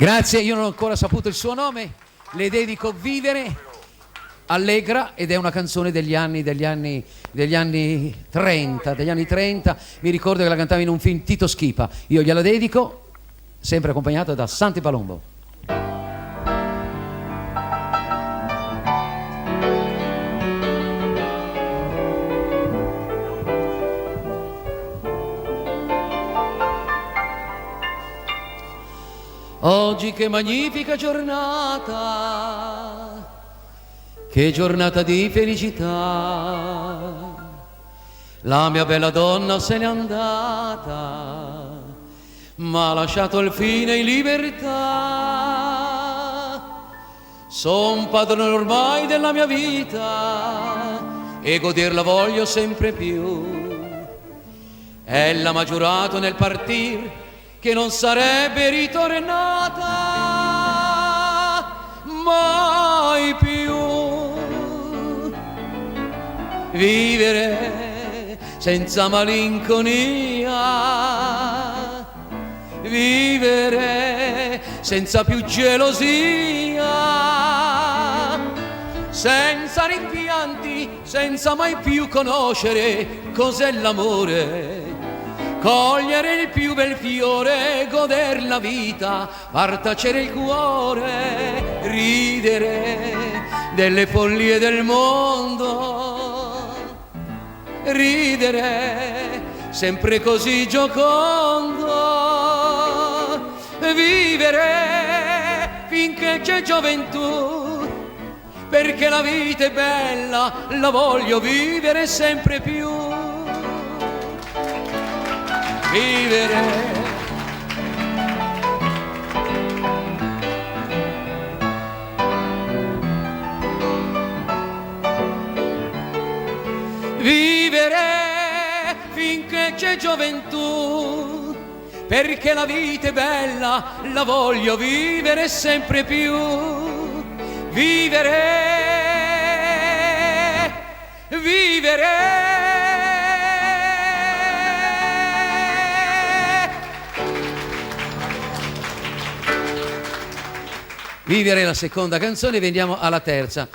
Grazie, io non ho ancora saputo il suo nome, le dedico Vivere, allegra, ed è una canzone degli anni 30, mi ricordo che la cantava in un film Tito Schipa, io gliela dedico, sempre accompagnata da Santi Palumbo. Oggi che magnifica giornata, che giornata di felicità, la mia bella donna se n'è andata, m'ha lasciato il fine in libertà. Son padrone ormai della mia vita e goderla voglio sempre più. Ella m'ha giurato nel partir che non sarebbe ritornata mai più. Vivere senza malinconia, vivere senza più gelosia, senza rimpianti, senza mai più conoscere cos'è l'amore. Cogliere il più bel fiore, goder la vita, far tacere il cuore, ridere delle follie del mondo, ridere sempre così giocondo, vivere finché c'è gioventù, perché la vita è bella, la voglio vivere sempre più. Vivere, vivere finché c'è gioventù, perché la vita è bella, la voglio vivere sempre più. Vivere, vivere. Vivere la seconda canzone, veniamo alla terza.